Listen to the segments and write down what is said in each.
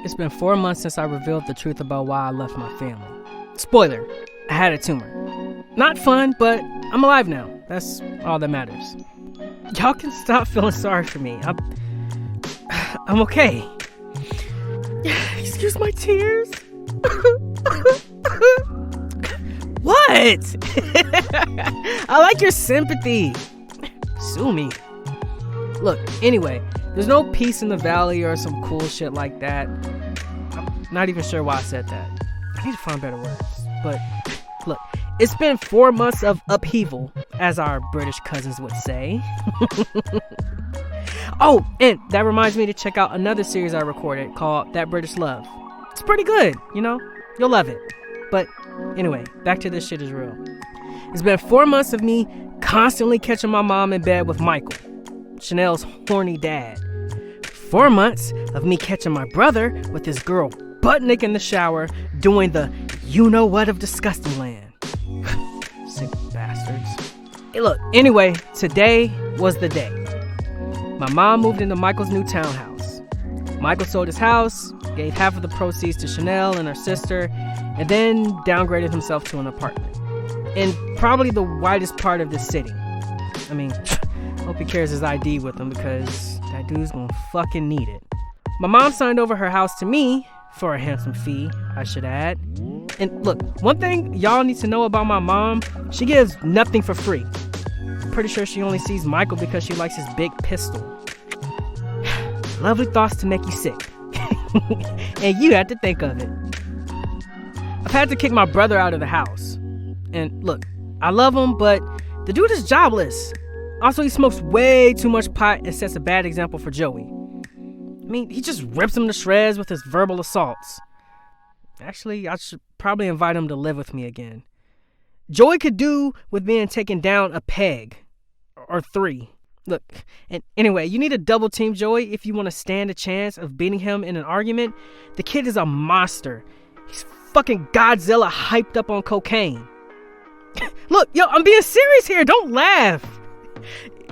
It's been 4 months since I revealed the truth about why I left my family. Spoiler, I had a tumor. Not fun, but I'm alive now. That's all that matters. Y'all can stop feeling sorry for me. I'm okay. Excuse my tears. What? I like your sympathy. Sue me. Look, anyway, there's no peace in the valley or some cool shit like that. I'm not even sure why I said that. I need to find better words. But look, it's been 4 months of upheaval, as our British cousins would say. Oh, and that reminds me to check out another series I recorded called That British Love. It's pretty good, you know? You'll love it. But anyway, back to This Shit Is Real. It's been 4 months of me constantly catching my mom in bed with Michael, Chanel's horny dad. 4 months of me catching my brother with his girl butt naked in the shower doing the you-know-what of disgusting land. Sick bastards. Hey, look, anyway, today was the day. My mom moved into Michael's new townhouse. Michael sold his house, gave half of the proceeds to Chanel and her sister, and then downgraded himself to an apartment in probably the widest part of the city. I mean, hope he carries his ID with him because that dude's gonna fucking need it. My mom signed over her house to me for a handsome fee, I should add. And look, one thing y'all need to know about my mom, she gives nothing for free. I'm pretty sure she only sees Michael because she likes his big pistol. Lovely thoughts to make you sick. And you had to think of it. I've had to kick my brother out of the house. And look, I love him, but the dude is jobless. Also, he smokes way too much pot and sets a bad example for Joey. I mean, he just rips him to shreds with his verbal assaults. Actually, I should probably invite him to live with me again. Joey could do with being taken down a peg. Or 3. Look, and anyway, you need to double team Joey if you want to stand a chance of beating him in an argument. The kid is a monster. He's fucking Godzilla hyped up on cocaine. Look, yo, I'm being serious here. Don't laugh.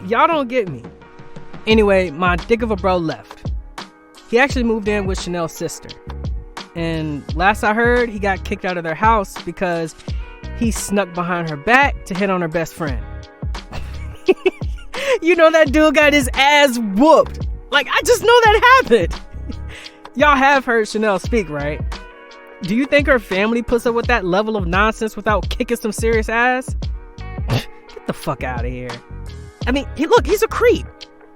Y'all don't get me. Anyway, my dick of a bro left. He actually moved in with Chanel's sister. And last I heard, he got kicked out of their house because he snuck behind her back to hit on her best friend. You know that dude got his ass whooped. Like, I just know that happened. Y'all have heard Chanel speak, right? Do you think her family puts up with that level of nonsense without kicking some serious ass? Get the fuck out of here. I mean, he's a creep.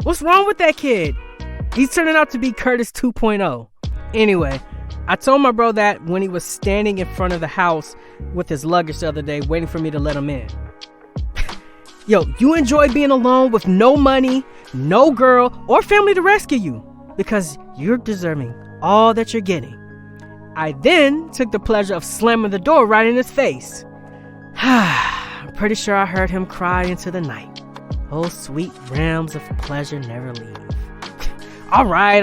What's wrong with that kid? He's turning out to be Curtis 2.0. Anyway, I told my bro that when he was standing in front of the house with his luggage the other day, waiting for me to let him in. Yo, you enjoy being alone with no money, no girl, or family to rescue you because you're deserving all that you're getting. I then took the pleasure of slamming the door right in his face. I'm pretty sure I heard him cry into the night. Oh, sweet realms of pleasure never leave. All right.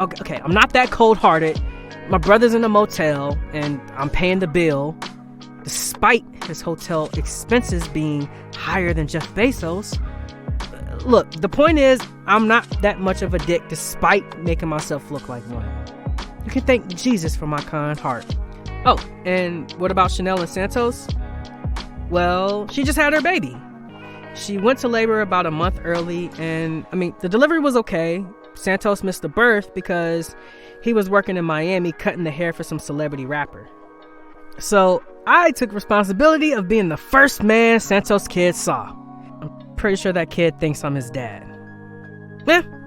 Okay, I'm not that cold-hearted. My brother's in a motel, and I'm paying the bill, despite his hotel expenses being higher than Jeff Bezos. Look, the point is, I'm not that much of a dick despite making myself look like one. You can thank Jesus for my kind heart. Oh, and what about Chanel and Santos? Well, she just had her baby. She went to labor about a month early, and the delivery was okay. Santos missed the birth because he was working in Miami cutting the hair for some celebrity rapper. So I took responsibility of being the first man Santos' kid saw. I'm pretty sure that kid thinks I'm his dad.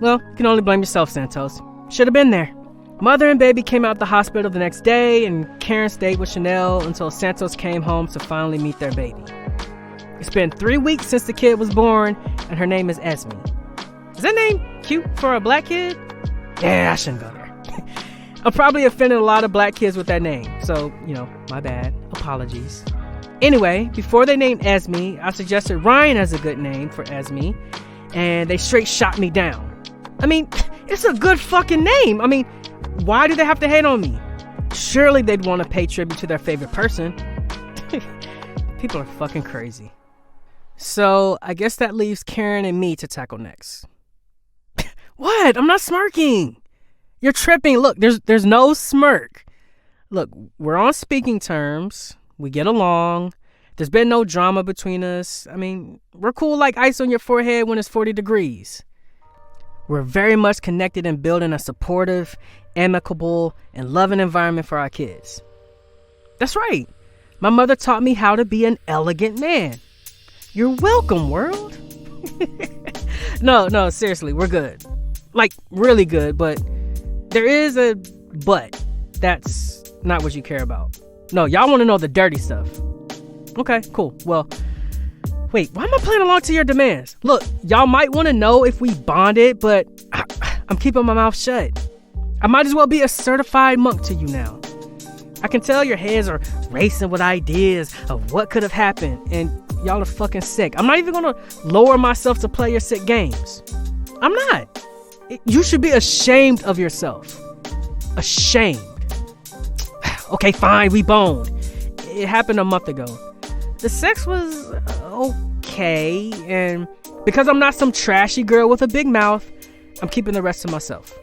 Well, you can only blame yourself, Santos. Should have been there. Mother and baby came out the hospital the next day, and Karen stayed with Chanel until Santos came home to finally meet their baby. It's been 3 weeks since the kid was born, and her name is Esme. Is that name cute for a black kid? Yeah, I shouldn't go there. I'm probably offending a lot of black kids with that name, so, my bad. Apologies. Anyway, before they named Esme, I suggested Ryan as a good name for Esme, and they straight shot me down. It's a good fucking name. Why do they have to hate on me? Surely they'd want to pay tribute to their favorite person. People are fucking crazy. So, I guess that leaves Karen and me to tackle next. What? I'm not smirking. You're tripping. Look, there's no smirk. Look, we're on speaking terms. We get along. There's been no drama between us. I mean, we're cool like ice on your forehead when it's 40 degrees. We're very much connected in building a supportive, amicable, and loving environment for our kids. That's right. My mother taught me how to be an elegant man. You're welcome, world. No, seriously, we're good. Like, really good, but there is a but. That's not what you care about. No, y'all want to know the dirty stuff. Okay, cool. Well, wait, why am I playing along to your demands? Look, y'all might want to know if we bonded, but I'm keeping my mouth shut. I might as well be a certified monk to you now. I can tell your heads are racing with ideas of what could have happened, and y'all are fucking sick. I'm not even gonna lower myself to play your sick games. I'm not. You should be ashamed of yourself. Ashamed. Okay, fine, we boned. It happened a month ago. The sex was okay, and because I'm not some trashy girl with a big mouth, I'm keeping the rest to myself.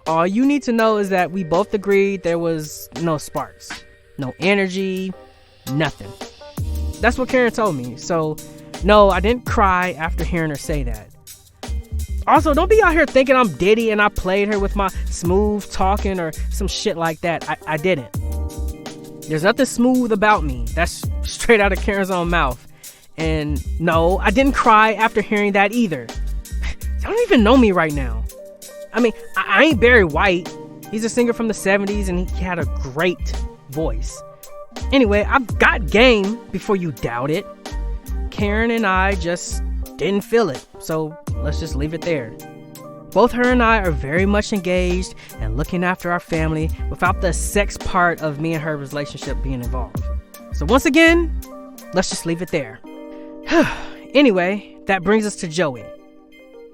All you need to know is that we both agreed there was no sparks, no energy, nothing. That's what Karen told me. So, no, I didn't cry after hearing her say that. Also, don't be out here thinking I'm Diddy and I played her with my smooth talking or some shit like that. I didn't. There's nothing smooth about me. That's straight out of Karen's own mouth. And no, I didn't cry after hearing that either. Y'all don't even know me right now. I mean, I ain't Barry White. He's a singer from the 70s and he had a great voice. Anyway, I've got game before you doubt it. Karen and I just didn't feel it, so let's just leave it there. Both her and I are very much engaged and looking after our family without the sex part of me and her relationship being involved. So once again, let's just leave it there. Anyway, that brings us to Joey.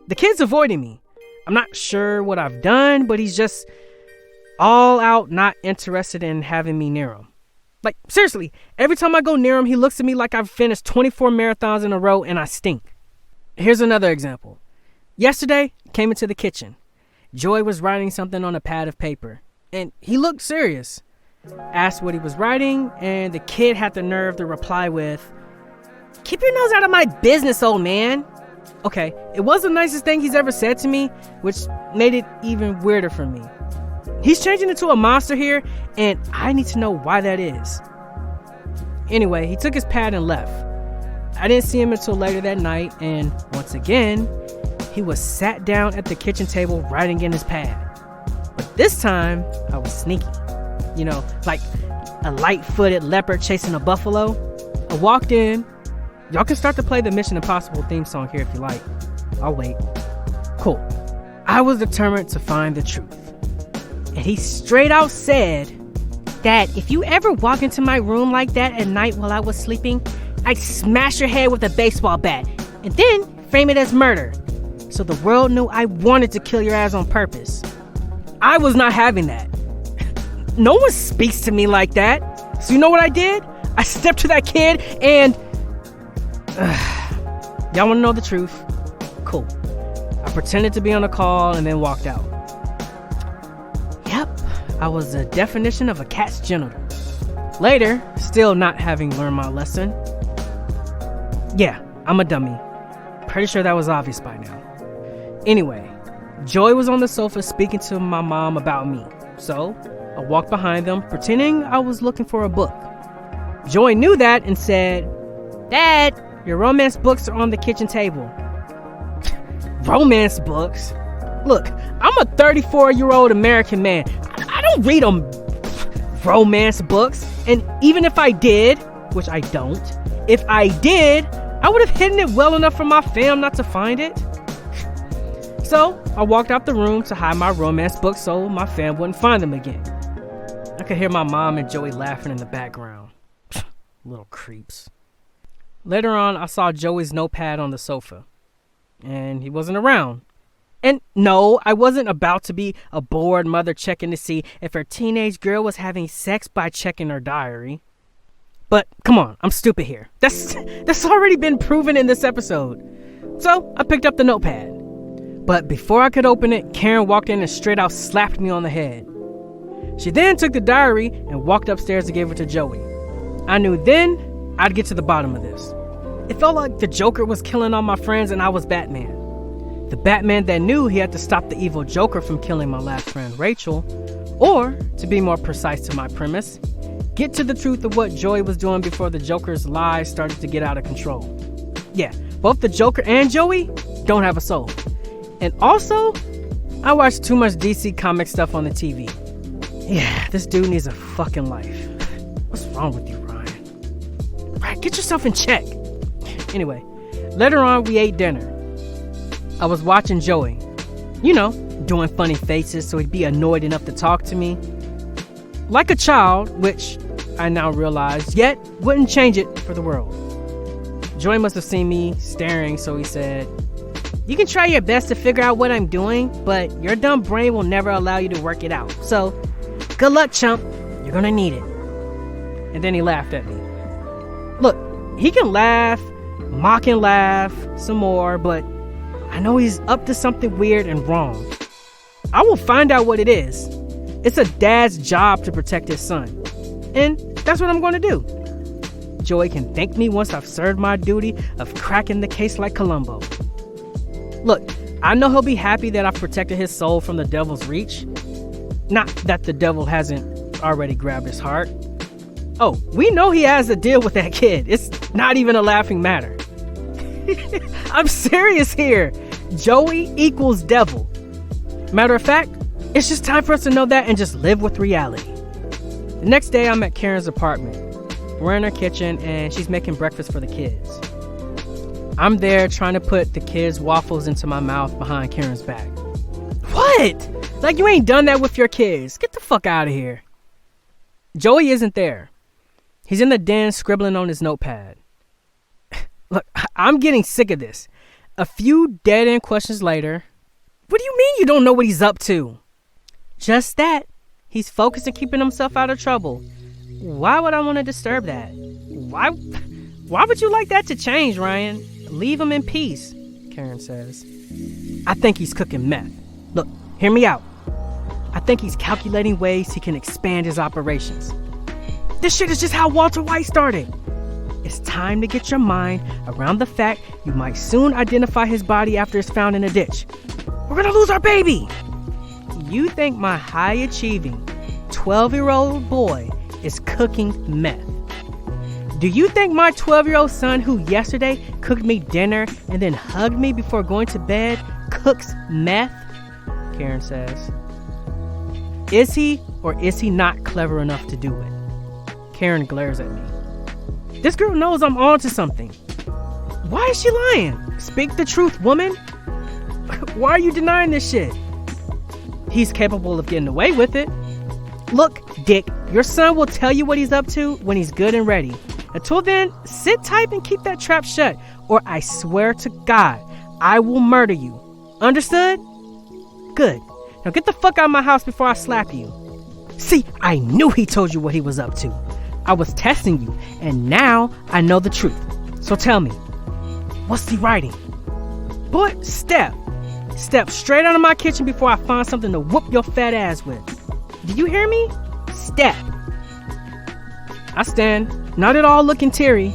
The kid's avoiding me. I'm not sure what I've done, but he's just all out not interested in having me near him. Like, seriously, every time I go near him, he looks at me like I've finished 24 marathons in a row and I stink. Here's another example. Yesterday, came into the kitchen. Joy was writing something on a pad of paper, and he looked serious. Asked what he was writing, and the kid had the nerve to reply with, "Keep your nose out of my business, old man." Okay, it was the nicest thing he's ever said to me, which made it even weirder for me. He's changing into a monster here, and I need to know why that is. Anyway, he took his pad and left. I didn't see him until later that night, and once again, he was sat down at the kitchen table writing in his pad. But this time, I was sneaky. You know, like a light-footed leopard chasing a buffalo. I walked in. Y'all can start to play the Mission Impossible theme song here if you like. I'll wait. Cool. I was determined to find the truth. And he straight out said, "Dad, if you ever walk into my room like that at night while I was sleeping, I'd smash your head with a baseball bat and then frame it as murder. So the world knew I wanted to kill your ass on purpose." I was not having that. No one speaks to me like that. So you know what I did? I stepped to that kid and... Y'all want to know the truth? Cool. I pretended to be on a call and then walked out. Yep, I was the definition of a cat's genital. Later, still not having learned my lesson. Yeah, I'm a dummy. Pretty sure that was obvious by now. Anyway, Joy was on the sofa speaking to my mom about me. So, I walked behind them, pretending I was looking for a book. Joy knew that and said, "Dad, your romance books are on the kitchen table." Romance books? Look, I'm a 34-year-old American man. I don't read romance books. And even if I did, which I don't, if I did, I would have hidden it well enough from my fam not to find it. So, I walked out the room to hide my romance books so my fam wouldn't find them again. I could hear my mom and Joey laughing in the background. Little creeps. Later on, I saw Joey's notepad on the sofa, and he wasn't around. And no, I wasn't about to be a bored mother checking to see if her teenage girl was having sex by checking her diary. But come on, I'm stupid here. That's already been proven in this episode. So I picked up the notepad. But before I could open it, Karen walked in and straight out slapped me on the head. She then took the diary and walked upstairs and gave it to Joey. I knew then I'd get to the bottom of this. It felt like the Joker was killing all my friends and I was Batman. The Batman that knew he had to stop the evil Joker from killing my last friend, Rachel. Or, to be more precise to my premise, get to the truth of what Joey was doing before the Joker's lies started to get out of control. Yeah, both the Joker and Joey don't have a soul. And also, I watch too much DC comic stuff on the TV. Yeah, this dude needs a fucking life. What's wrong with you, Ryan? Right, get yourself in check. Anyway, later on we ate dinner. I was watching Joey, doing funny faces so he'd be annoyed enough to talk to me. Like a child, which I now realize, yet wouldn't change it for the world. Joey must have seen me staring, so he said, "You can try your best to figure out what I'm doing, but your dumb brain will never allow you to work it out. So, good luck, chump. You're gonna need it." And then he laughed at me. Look, he can laugh, mock and laugh some more, but I know he's up to something weird and wrong. I will find out what it is. It's a dad's job to protect his son. And that's what I'm going to do. Joey can thank me once I've served my duty of cracking the case like Columbo. Look, I know he'll be happy that I've protected his soul from the devil's reach. Not that the devil hasn't already grabbed his heart. Oh, we know he has a deal with that kid. It's not even a laughing matter. I'm serious here. Joey equals devil. Matter of fact, it's just time for us to know that and just live with reality. The next day, I'm at Karen's apartment. We're in her kitchen and she's making breakfast for the kids. I'm there trying to put the kids' waffles into my mouth behind Karen's back. What? Like you ain't done that with your kids. Get the fuck out of here. Joey isn't there. He's in the den scribbling on his notepad. Look, I'm getting sick of this. A few dead-end questions later. What do you mean you don't know what he's up to? Just that. He's focused on keeping himself out of trouble. Why would I want to disturb that? Why would you like that to change, Ryan? Leave him in peace, Karen says. I think he's cooking meth. Look, hear me out. I think he's calculating ways he can expand his operations. This shit is just how Walter White started. It's time to get your mind around the fact you might soon identify his body after it's found in a ditch. We're gonna lose our baby. You think my high-achieving 12-year-old boy is cooking meth? Do you think my 12-year-old son, who yesterday cooked me dinner and then hugged me before going to bed, cooks meth? Karen says. Is he or is he not clever enough to do it? Karen glares at me. This girl knows I'm on to something. Why is she lying? Speak the truth, woman. Why are you denying this shit? He's capable of getting away with it. Look, Dick, your son will tell you what he's up to when he's good and ready. Until then, sit tight and keep that trap shut, or I swear to God, I will murder you. Understood? Good. Now get the fuck out of my house before I slap you. See, I knew he told you what he was up to. I was testing you, and now I know the truth. So tell me, what's he writing? Boy, step straight out of my kitchen before I find something to whoop your fat ass with. Do you hear me? Step. I stand, not at all looking teary.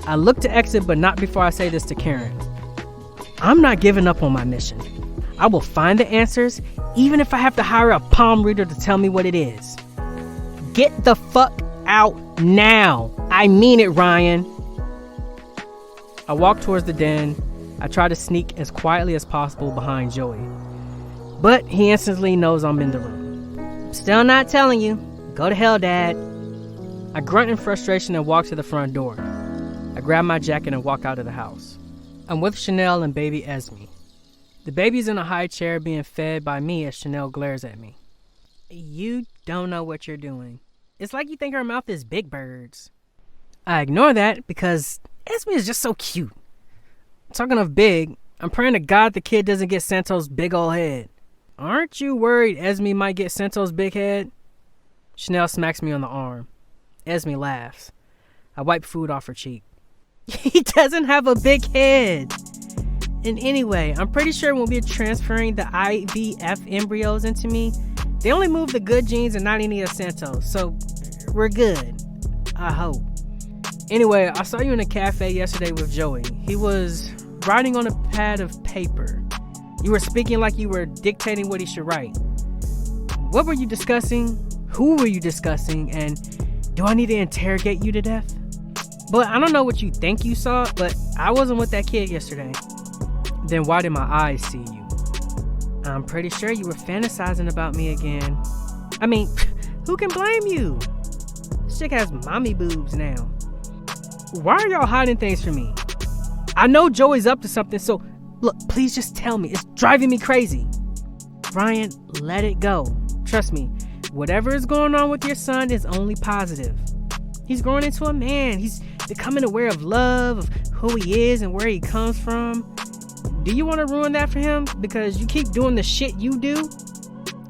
I look to exit, but not before I say this to Karen. I'm not giving up on my mission. I will find the answers, even if I have to hire a palm reader to tell me what it is. Get the fuck out now. I mean it, Ryan. I walk towards the den. I try to sneak as quietly as possible behind Joey. But he instantly knows I'm in the room. Still not telling you. Go to hell, Dad. I grunt in frustration and walk to the front door. I grab my jacket and walk out of the house. I'm with Chanel and baby Esme. The baby's in a high chair being fed by me as Chanel glares at me. You don't know what you're doing. It's like you think her mouth is Big Bird's. I ignore that because Esme is just so cute. Talking of big, I'm praying to God the kid doesn't get Santos' big ol' head. Aren't you worried Esme might get Santos' big head? Chanel smacks me on the arm. Esme laughs. I wipe food off her cheek. He doesn't have a big head. And anyway, I'm pretty sure when we're transferring the IVF embryos into me, they only move the good genes and not any of Santos. So we're good. I hope. Anyway, I saw you in a cafe yesterday with Joey. He was writing on a pad of paper. You were speaking like you were dictating what he should write. What were you discussing? Who were you discussing? And do I need to interrogate you to death? But I don't know what you think you saw, but I wasn't with that kid yesterday. Then why did my eyes see you? I'm pretty sure you were fantasizing about me again. I mean, who can blame you? This chick has mommy boobs now. Why are y'all hiding things from me? I know Joey's up to something, so look, please just tell me. It's driving me crazy. Ryan, let it go. Trust me, whatever is going on with your son is only positive. He's growing into a man. He's becoming aware of love, of who he is and where he comes from. Do you want to ruin that for him? Because you keep doing the shit you do,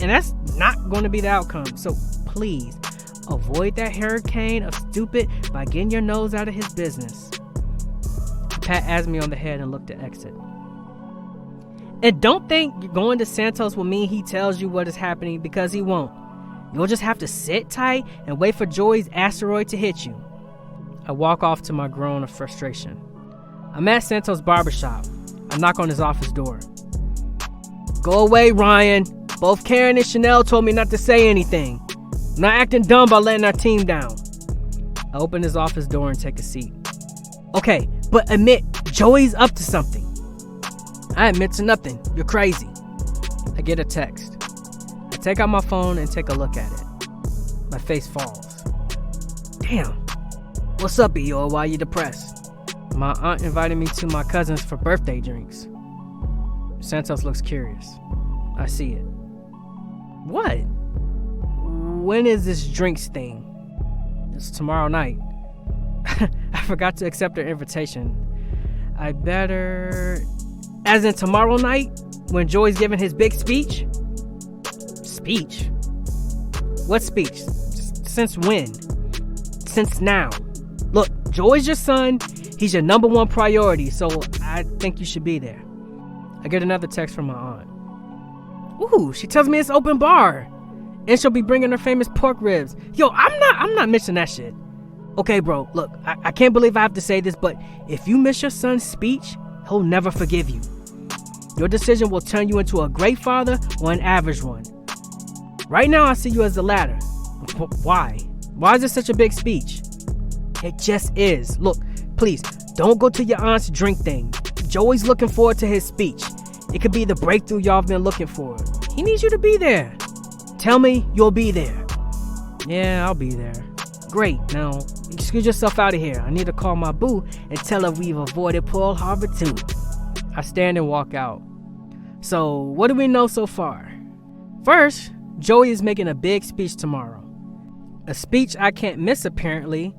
and that's not going to be the outcome. So please, avoid that hurricane of stupid by getting your nose out of his business. Pat asked me on the head and looked to exit. And don't think going to Santos will mean he tells you what is happening, because he won't. You'll just have to sit tight and wait for Joey's asteroid to hit you. I walk off to my groan of frustration. I'm at Santos' barbershop. I knock on his office door. Go away, Ryan. Both Karen and Chanel told me not to say anything. I'm not acting dumb by letting our team down. I open his office door and take a seat. Okay, but admit, Joey's up to something. I admit to nothing. You're crazy. I get a text. I take out my phone and take a look at it. My face falls. Damn. What's up, Eeyore? Why you depressed? My aunt invited me to my cousin's for birthday drinks. Santos looks curious. I see it. What? When is this drinks thing? It's tomorrow night. I forgot to accept her invitation. I better... As in tomorrow night? When Joey's giving his big speech? Speech? What speech? Since when? Since now. Look, Joey's your son. He's your number one priority, so I think you should be there. I get another text from my aunt. Ooh, she tells me it's open bar. And she'll be bringing her famous pork ribs. Yo, I'm not missing that shit. Okay, bro, look, I can't believe I have to say this, but if you miss your son's speech, he'll never forgive you. Your decision will turn you into a great father or an average one. Right now, I see you as the latter. Why? Why is it such a big speech? It just is. Look, please, don't go to your aunt's drink thing. Joey's looking forward to his speech. It could be the breakthrough y'all have been looking for. He needs you to be there. Tell me you'll be there. Yeah, I'll be there. Great. Now, excuse yourself out of here. I need to call my boo and tell her we've avoided Pearl Harbor too. I stand and walk out. So, what do we know so far? First, Joey is making a big speech tomorrow. A speech I can't miss, apparently.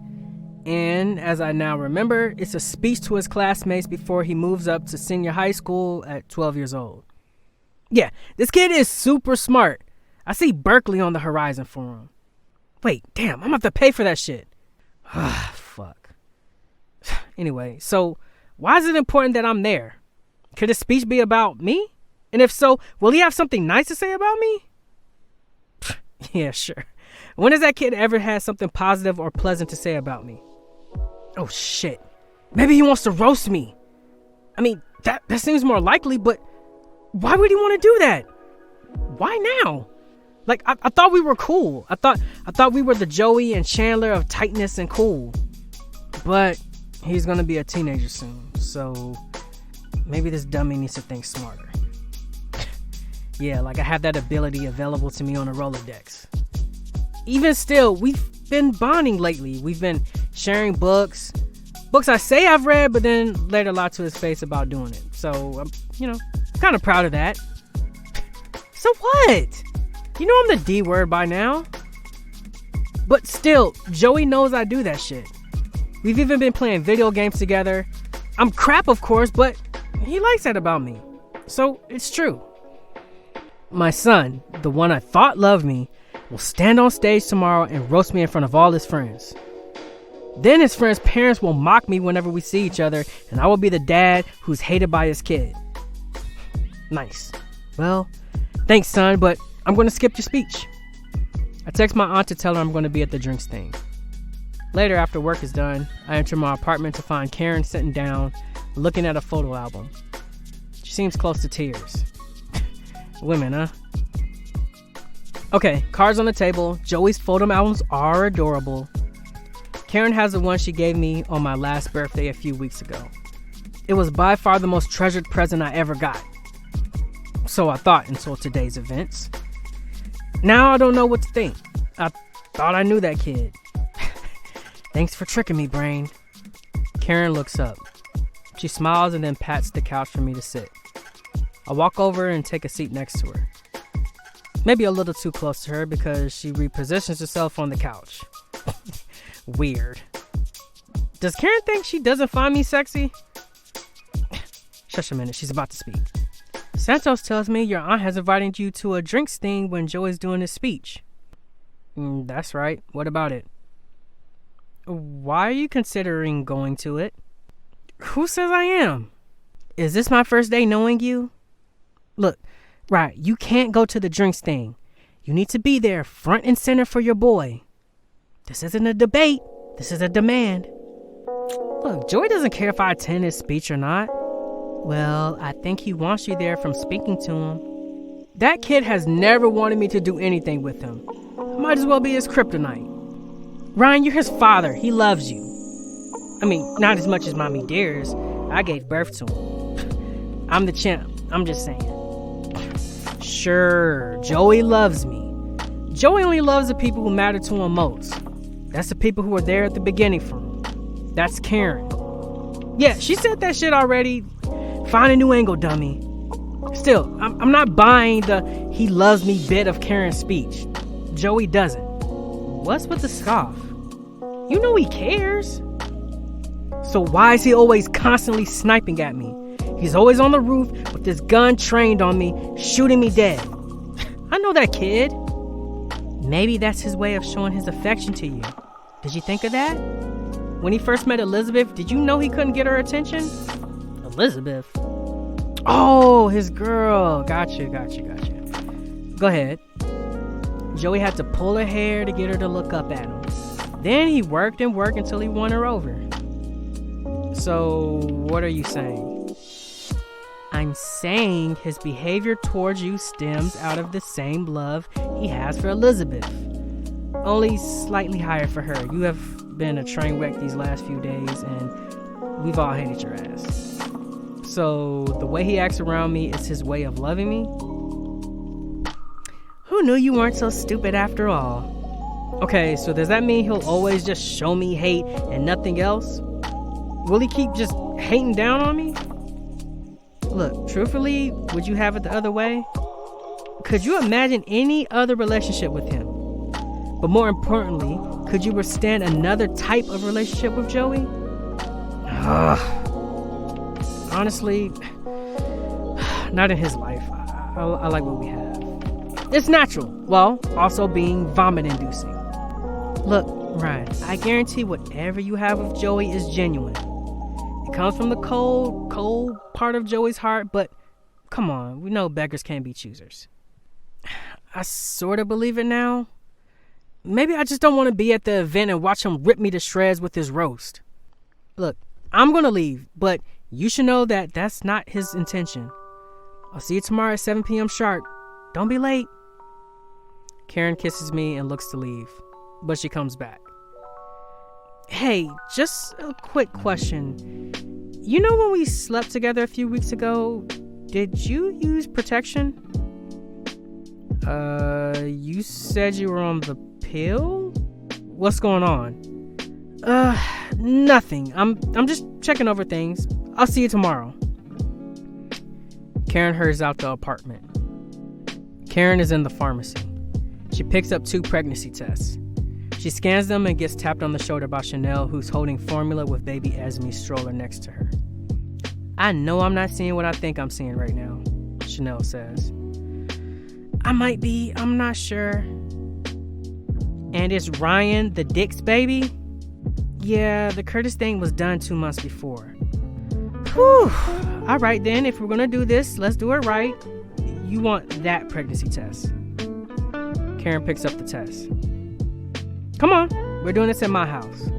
And as I now remember, it's a speech to his classmates before he moves up to senior high school at 12 years old. Yeah, this kid is super smart. I see Berkeley on the horizon for him. Wait, damn, I'm gonna have to pay for that shit. Ah, fuck. Anyway, so why is it important that I'm there? Could his speech be about me? And if so, will he have something nice to say about me? Yeah, sure. When has that kid ever had something positive or pleasant to say about me? Oh shit. Maybe he wants to roast me. I mean, that seems more likely, but why would he want to do that? Why now? Like, I thought we were cool. I thought we were the Joey and Chandler of tightness and cool. But he's gonna be a teenager soon, so maybe this dummy needs to think smarter. Yeah, like I have that ability available to me on a Rolodex. Even still, we've been bonding lately. We've been sharing books I say I've read, but then later lie to his face about doing it. So I'm, kind of proud of that. So what? You know I'm the D word by now. But still, Joey knows I do that shit. We've even been playing video games together. I'm crap, of course, but he likes that about me. So it's true. My son, the one I thought loved me, will stand on stage tomorrow and roast me in front of all his friends. Then his friends' parents will mock me whenever we see each other, and I will be the dad who's hated by his kid. Nice. Well, thanks, son, but I'm going to skip your speech. I text my aunt to tell her I'm going to be at the drinks thing. Later, after work is done, I enter my apartment to find Karen sitting down, looking at a photo album. She seems close to tears. Women, huh? Okay, cards on the table. Joey's photo albums are adorable. Karen has the one she gave me on my last birthday a few weeks ago. It was by far the most treasured present I ever got. So I thought until today's events. Now I don't know what to think. I thought I knew that kid. Thanks for tricking me, brain. Karen looks up. She smiles and then pats the couch for me to sit. I walk over and take a seat next to her. Maybe a little too close to her because she repositions herself on the couch. Weird. Does Karen think she doesn't find me sexy? Shush a minute, she's about to speak. Santos tells me your aunt has invited you to a drinks thing when Joey's doing his speech. That's right. What about it? Why are you considering going to it? Who says I am? Is this my first day knowing you? Look, right, you can't go to the drinks thing. You need to be there front and center for your boy. This isn't a debate. This is a demand. Look, Joey doesn't care if I attend his speech or not. Well, I think he wants you there from speaking to him. That kid has never wanted me to do anything with him. Might as well be his kryptonite. Ryan, you're his father. He loves you. I mean, not as much as Mommy dares. I gave birth to him. I'm the champ. I'm just saying. Sure, Joey loves me. Joey only loves the people who matter to him most. That's the people who were there at the beginning for him. That's Karen. Yeah, she said that shit already. Find a new angle, dummy. Still, I'm not buying the he loves me bit of Karen's speech. Joey doesn't. What's with the scoff? You know he cares. So why is he always constantly sniping at me? He's always on the roof with his gun trained on me, shooting me dead. I know that kid. Maybe that's his way of showing his affection to you. Did you think of that? When he first met Elizabeth, did you know he couldn't get her attention? Elizabeth? Oh, his girl. Gotcha. Go ahead. Joey had to pull her hair to get her to look up at him. Then he worked until he won her over. So, what are you saying? I'm saying his behavior towards you stems out of the same love he has for Elizabeth. Only slightly higher for her. You have been a train wreck these last few days, and we've all hated your ass. So, the way he acts around me is his way of loving me? Who knew you weren't so stupid after all? Okay, so does that mean he'll always just show me hate and nothing else? Will he keep just hating down on me? Look, truthfully, would you have it the other way? Could you imagine any other relationship with him? But more importantly, could you withstand another type of relationship with Joey? Honestly, not in his life. I like what we have. It's natural, while also being vomit-inducing. Look, Ryan, I guarantee whatever you have with Joey is genuine. It comes from the cold part of Joey's heart, but come on, we know beggars can't be choosers. I sort of believe it now. Maybe I just don't want to be at the event and watch him rip me to shreds with his roast. Look, I'm going to leave, but you should know that that's not his intention. I'll see you tomorrow at 7 p.m. sharp. Don't be late. Karen kisses me and looks to leave, but she comes back. Hey, just a quick question. You know when we slept together a few weeks ago, did you use protection? You said you were on the pill? What's going on? Nothing. I'm just checking over things. I'll see you tomorrow. Karen hurries out the apartment. Karen is in the pharmacy. She picks up 2 pregnancy tests. She scans them and gets tapped on the shoulder by Chanel, who's holding formula with baby Esme's stroller next to her. I know I'm not seeing what I think I'm seeing right now, Chanel says. I might be, I'm not sure. And it's Ryan, the Dick's baby? Yeah, the Curtis thing was done 2 months before. Whew. Alright then, if we're gonna do this, let's do it right. You want that pregnancy test. Karen picks up the test. Come on, we're doing this at my house.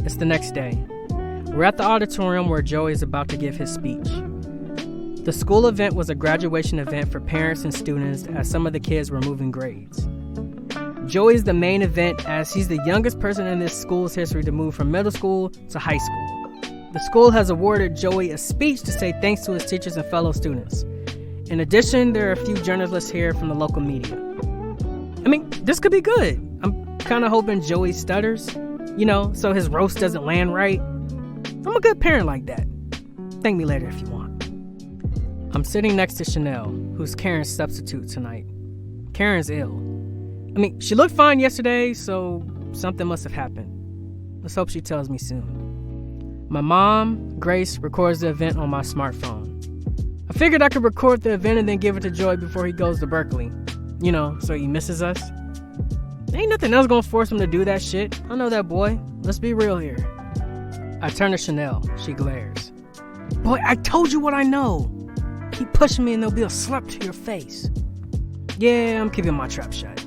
It's the next day. We're at the auditorium where Joey is about to give his speech. The school event was a graduation event for parents and students as some of the kids were moving grades. Joey is the main event as he's the youngest person in this school's history to move from middle school to high school. The school has awarded Joey a speech to say thanks to his teachers and fellow students. In addition, there are a few journalists here from the local media. I mean, this could be good. I'm kind of hoping Joey stutters, so his roast doesn't land right. I'm a good parent like that. Thank me later if you want. I'm sitting next to Chanel, who's Karen's substitute tonight. Karen's ill. I mean, she looked fine yesterday, so something must have happened. Let's hope she tells me soon. My mom, Grace, records the event on my smartphone. I figured I could record the event and then give it to Joey before he goes to Berkeley. So he misses us. Ain't nothing else gonna force him to do that shit. I know that boy. Let's be real here. I turn to Chanel. She glares. Boy, I told you what I know. Keep pushing me and there'll be a slap to your face. Yeah, I'm keeping my trap shut.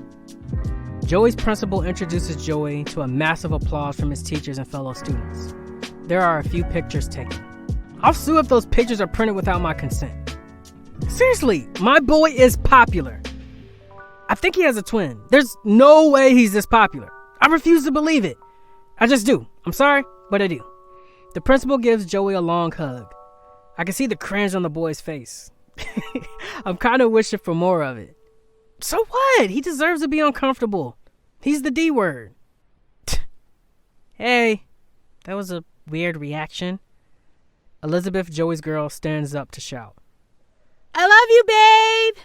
Joey's principal introduces Joey to a massive applause from his teachers and fellow students. There are a few pictures taken. I'll sue if those pictures are printed without my consent. Seriously, my boy is popular. I think he has a twin. There's no way he's this popular. I refuse to believe it. I just do. I'm sorry, but I do. The principal gives Joey a long hug. I can see the cringe on the boy's face. I'm kind of wishing for more of it. So what? He deserves to be uncomfortable. He's the D word. Hey, that was a weird reaction. Elizabeth, Joey's girl, stands up to shout. I love you, babe!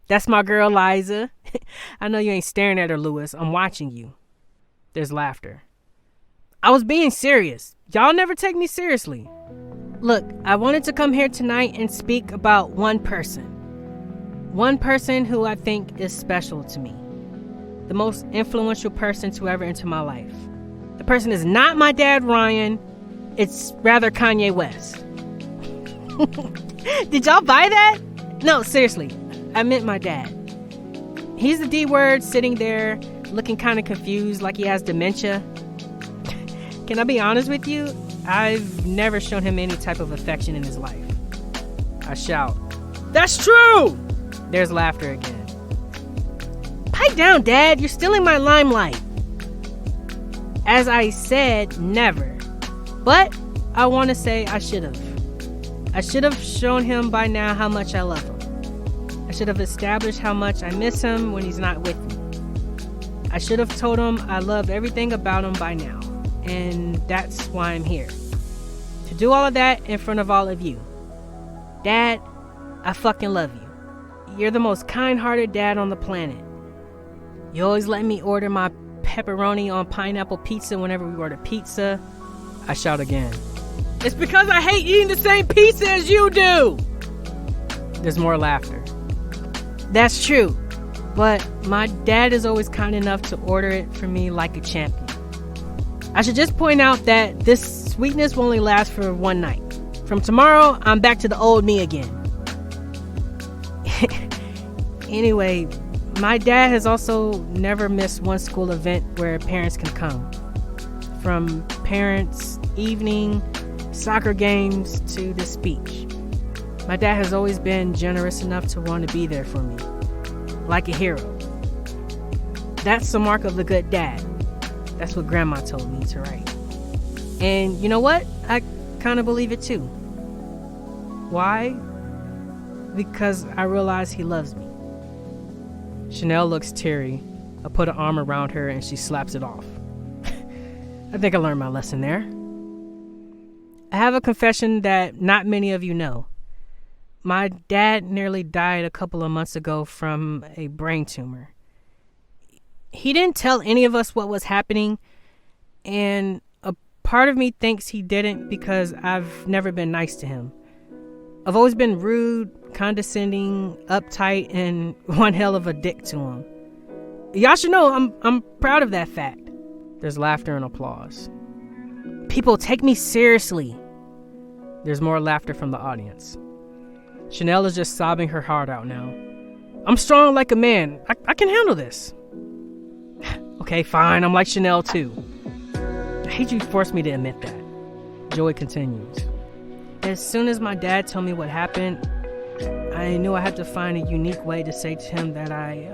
That's my girl, Liza. I know you ain't staring at her, Lewis. I'm watching you. There's laughter. I was being serious. Y'all never take me seriously. Look, I wanted to come here tonight and speak about one person. One person who I think is special to me. The most influential person to ever enter my life. The person is not my dad, Ryan. It's rather Kanye West. Did y'all buy that? No, seriously. I meant my dad. He's the D word sitting there looking kind of confused like he has dementia. Can I be honest with you? I've never shown him any type of affection in his life. I shout, That's true! There's laughter again. Pipe down, Dad. You're stealing my limelight. As I said, never. But I want to say I should have. I should have shown him by now how much I love him. I should have established how much I miss him when he's not with me. I should have told him I love everything about him by now. And that's why I'm here. To do all of that in front of all of you. Dad, I fucking love you. You're the most kind-hearted dad on the planet. You always let me order my pepperoni on pineapple pizza whenever we order pizza. I shout again. It's because I hate eating the same pizza as you do! There's more laughter. That's true. But my dad is always kind enough to order it for me like a champion. I should just point out that this sweetness will only last for one night. From tomorrow, I'm back to the old me again. Anyway, my dad has also never missed one school event where parents can come. From parents' evening, soccer games, to the speech. My dad has always been generous enough to want to be there for me. Like a hero. That's the mark of a good dad. That's what Grandma told me to write. And you know what? I kind of believe it too. Why? Because I realize he loves me. Chanel looks teary. I put an arm around her and she slaps it off. I think I learned my lesson there. I have a confession that not many of you know. My dad nearly died a couple of months ago from a brain tumor. He didn't tell any of us what was happening, and a part of me thinks he didn't because I've never been nice to him. I've always been rude, condescending, uptight, and one hell of a dick to him. Y'all should know I'm proud of that fact. There's laughter and applause. People take me seriously. There's more laughter from the audience. Chanel is just sobbing her heart out now. I'm strong like a man. I can handle this. Okay, fine. I'm like Chanel too. I hate you forced me to admit that. Joey continues. As soon as my dad told me what happened, I knew I had to find a unique way to say to him that I...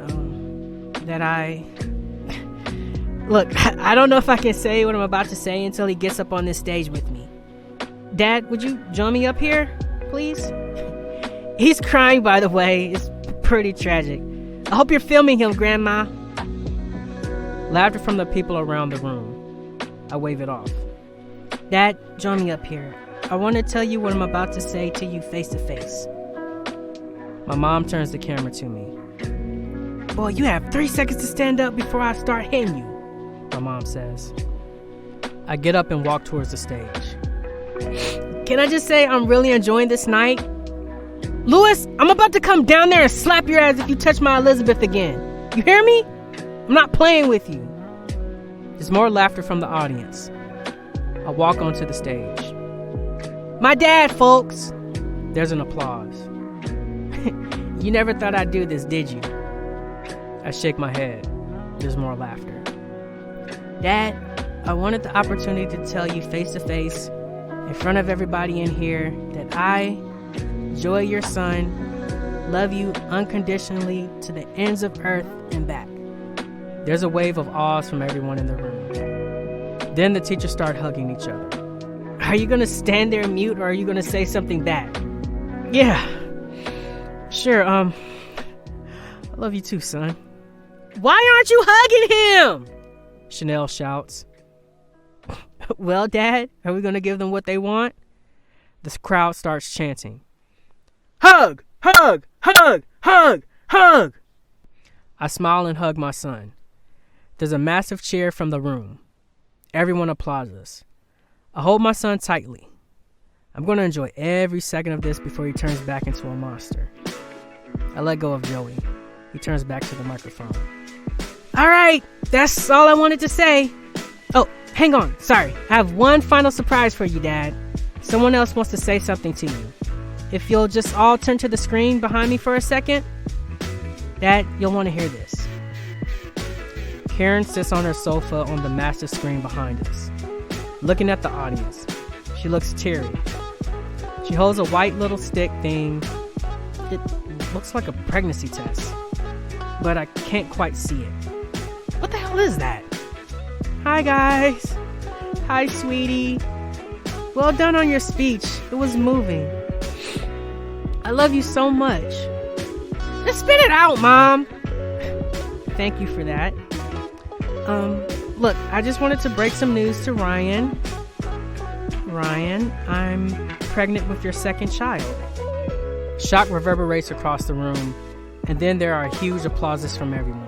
Look, I don't know if I can say what I'm about to say until he gets up on this stage with me. Dad, would you join me up here, please? He's crying, by the way. It's pretty tragic. I hope you're filming him, Grandma. Laughter from the people around the room. I wave it off. Dad, join me up here. I want to tell you what I'm about to say to you face to face. My mom turns the camera to me. Boy, you have 3 seconds to stand up before I start hitting you, my mom says. I get up and walk towards the stage. Can I just say I'm really enjoying this night? Louis, I'm about to come down there and slap your ass if you touch my Elizabeth again. You hear me? I'm not playing with you. There's more laughter from the audience. I walk onto the stage. My dad, folks. There's an applause. You never thought I'd do this, did you? I shake my head. There's more laughter. Dad, I wanted the opportunity to tell you face to face, in front of everybody in here, that I, Joy, your son, love you unconditionally to the ends of earth and back. There's a wave of awes from everyone in the room. Then the teachers start hugging each other. Are you gonna stand there mute, or are you gonna say something back? Yeah. Sure, I love you too, son. Why aren't you hugging him? Chanel shouts. Well, Dad, are we gonna give them what they want? The crowd starts chanting. Hug! Hug! Hug! Hug! Hug! I smile and hug my son. There's a massive cheer from the room. Everyone applauds us. I hold my son tightly. I'm going to enjoy every second of this before he turns back into a monster. I let go of Joey. He turns back to the microphone. All right, that's all I wanted to say. Oh, hang on. Sorry. I have one final surprise for you, Dad. Someone else wants to say something to you. If you'll just all turn to the screen behind me for a second. Dad, you'll want to hear this. Karen sits on her sofa on the massive screen behind us, looking at the audience. She looks teary. She holds a white little stick thing. It looks like a pregnancy test, but I can't quite see it. What the hell is that? Hi, guys. Hi, sweetie. Well done on your speech. It was moving. I love you so much. Just spit it out, Mom. Thank you for that. Look, I just wanted to break some news to Ryan. Ryan, I'm pregnant with your second child. Shock reverberates across the room, and then there are huge applauses from everyone.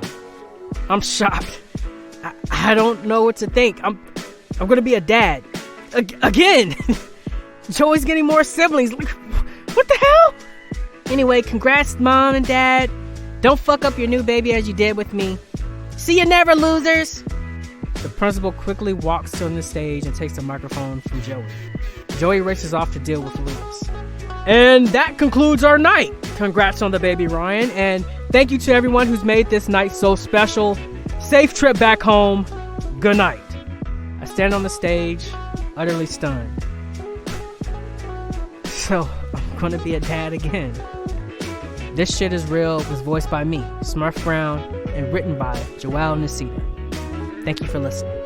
I'm shocked. I don't know what to think. I'm gonna be a dad. Again! Joey's getting more siblings. What the hell? Anyway, congrats, Mom and Dad. Don't fuck up your new baby as you did with me. See you never, losers! The principal quickly walks on the stage and takes the microphone from Joey. Joey races off to deal with Lewis. And that concludes our night. Congrats on the baby, Ryan. And thank you to everyone who's made this night so special. Safe trip back home. Good night. I stand on the stage, utterly stunned. So, I'm gonna be a dad again. This Shit Is Real was voiced by me, Smurf Brown, and written by Joao and Nsita. Thank you for listening.